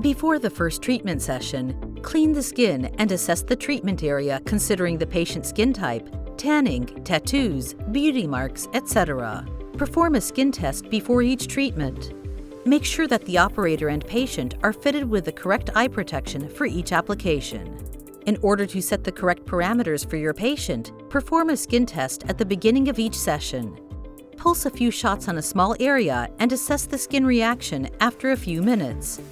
Before the first treatment session, clean the skin and assess the treatment area considering the patient's skin type, tanning, tattoos, beauty marks, etc. Perform a skin test before each treatment. Make sure that the operator and patient are fitted with the correct eye protection for each application. In order to set the correct parameters for your patient, perform a skin test at the beginning of each session. Pulse a few shots on a small area and assess the skin reaction after a few minutes.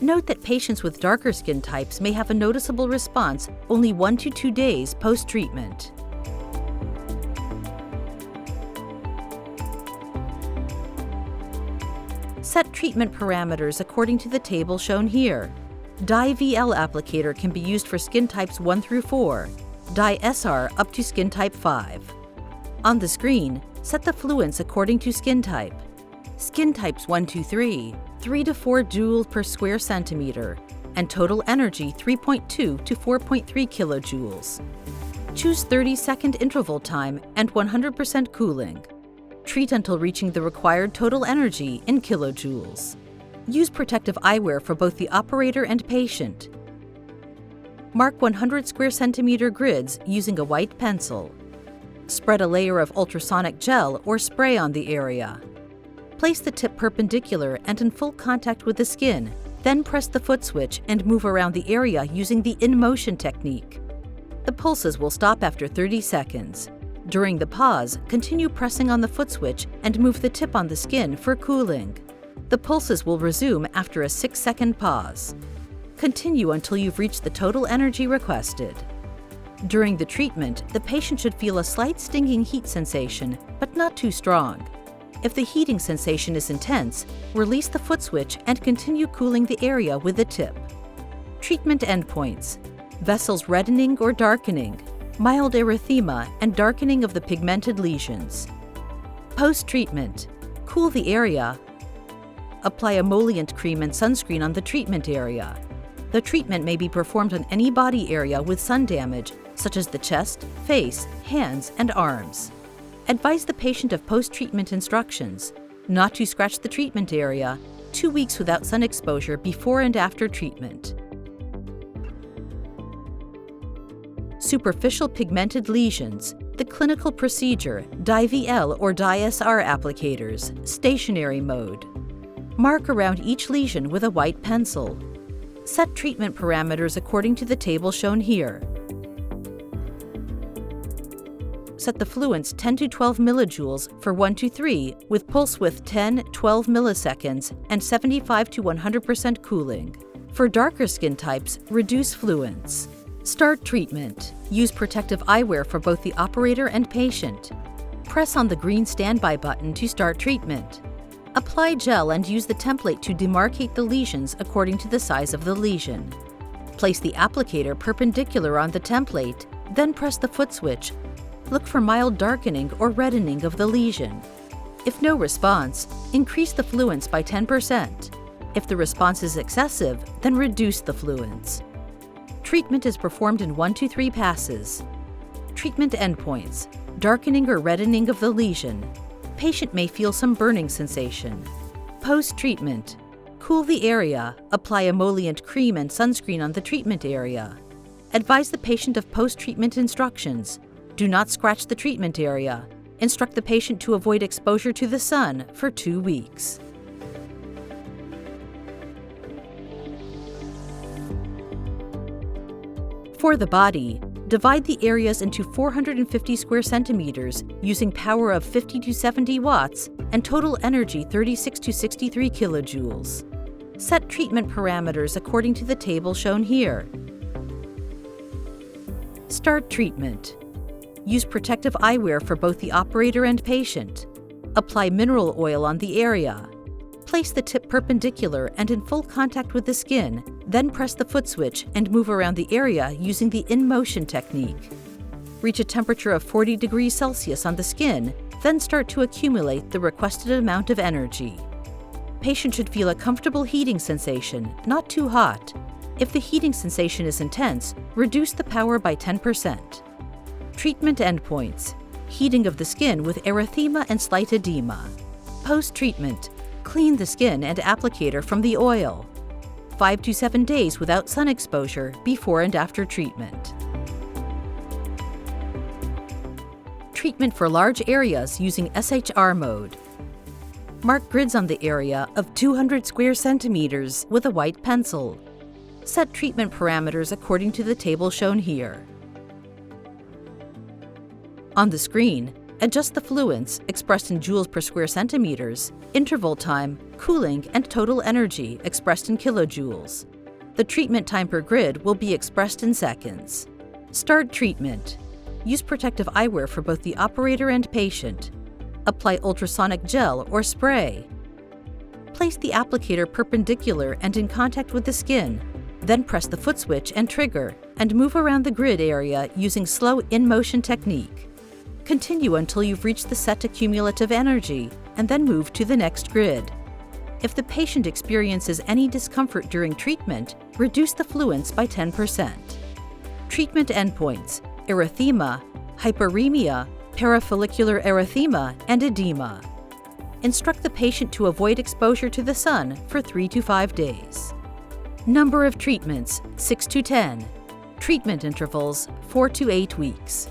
Note that patients with darker skin types may have a noticeable response only 1 to 2 days post-treatment. Set treatment parameters according to the table shown here. Dye VL applicator can be used for skin types 1 through 4, dye SR up to skin type 5. On the screen, set the fluence according to skin type. Skin types 1 to 3, 3 to 4 joules per square centimeter, and total energy 3.2 to 4.3 kilojoules. Choose 30-second interval time and 100% cooling. Treat until reaching the required total energy in kilojoules. Use protective eyewear for both the operator and patient. Mark 100 square centimeter grids using a white pencil. Spread a layer of ultrasonic gel or spray on the area. Place the tip perpendicular and in full contact with the skin, then press the foot switch and move around the area using the in-motion technique. The pulses will stop after 30 seconds. During the pause, continue pressing on the foot switch and move the tip on the skin for cooling. The pulses will resume after a 6-second pause. Continue until you've reached the total energy requested. During the treatment, the patient should feel a slight stinging heat sensation, but not too strong. If the heating sensation is intense, release the foot switch and continue cooling the area with the tip. Treatment endpoints: vessels reddening or darkening, mild erythema and darkening of the pigmented lesions. Post-treatment: cool the area. Apply emollient cream and sunscreen on the treatment area. The treatment may be performed on any body area with sun damage, such as the chest, face, hands, and arms. Advise the patient of post-treatment instructions: not to scratch the treatment area, 2 weeks without sun exposure before and after treatment. Superficial pigmented lesions, the clinical procedure, dye VL or dye SR applicators, stationary mode. Mark around each lesion with a white pencil. Set treatment parameters according to the table shown here. Set the fluence 10 to 12 millijoules for 1 to 3 with pulse width 10-12 milliseconds and 75 to 100% cooling. For darker skin types, reduce fluence. Start treatment. Use protective eyewear for both the operator and patient. Press on the green standby button to start treatment. Apply gel and use the template to demarcate the lesions according to the size of the lesion. Place the applicator perpendicular on the template, then press the foot switch. Look for mild darkening or reddening of the lesion. If no response, increase the fluence by 10%. If the response is excessive, then reduce the fluence. Treatment is performed in 1 to 3 passes. Treatment endpoints: darkening or reddening of the lesion. Patient may feel some burning sensation. Post-treatment: cool the area, apply emollient cream and sunscreen on the treatment area. Advise the patient of post-treatment instructions: do not scratch the treatment area. Instruct the patient to avoid exposure to the sun for 2 weeks. For the body, divide the areas into 450 square centimeters using power of 50 to 70 watts and total energy 36 to 63 kilojoules. Set treatment parameters according to the table shown here. Start treatment. Use protective eyewear for both the operator and patient. Apply mineral oil on the area. Place the tip perpendicular and in full contact with the skin, then press the foot switch and move around the area using the in-motion technique. Reach a temperature of 40 degrees Celsius on the skin, then start to accumulate the requested amount of energy. Patient should feel a comfortable heating sensation, not too hot. If the heating sensation is intense, reduce the power by 10%. Treatment endpoints: heating of the skin with erythema and slight edema. Post-treatment: clean the skin and applicator from the oil. 5 to 7 days without sun exposure before and after treatment. Treatment for large areas using SHR mode. Mark grids on the area of 200 square centimeters with a white pencil. Set treatment parameters according to the table shown here. On the screen, adjust the fluence, expressed in joules per square centimeters, interval time, cooling, and total energy, expressed in kilojoules. The treatment time per grid will be expressed in seconds. Start treatment. Use protective eyewear for both the operator and patient. Apply ultrasonic gel or spray. Place the applicator perpendicular and in contact with the skin, then press the foot switch and trigger, and move around the grid area using slow in-motion technique. Continue until you've reached the set to cumulative energy, and then move to the next grid. If the patient experiences any discomfort during treatment, reduce the fluence by 10%. Treatment endpoints: erythema, hyperemia, parafollicular erythema, and edema. Instruct the patient to avoid exposure to the sun for 3 to 5 days. Number of treatments: 6 to 10. Treatment intervals: 4 to 8 weeks.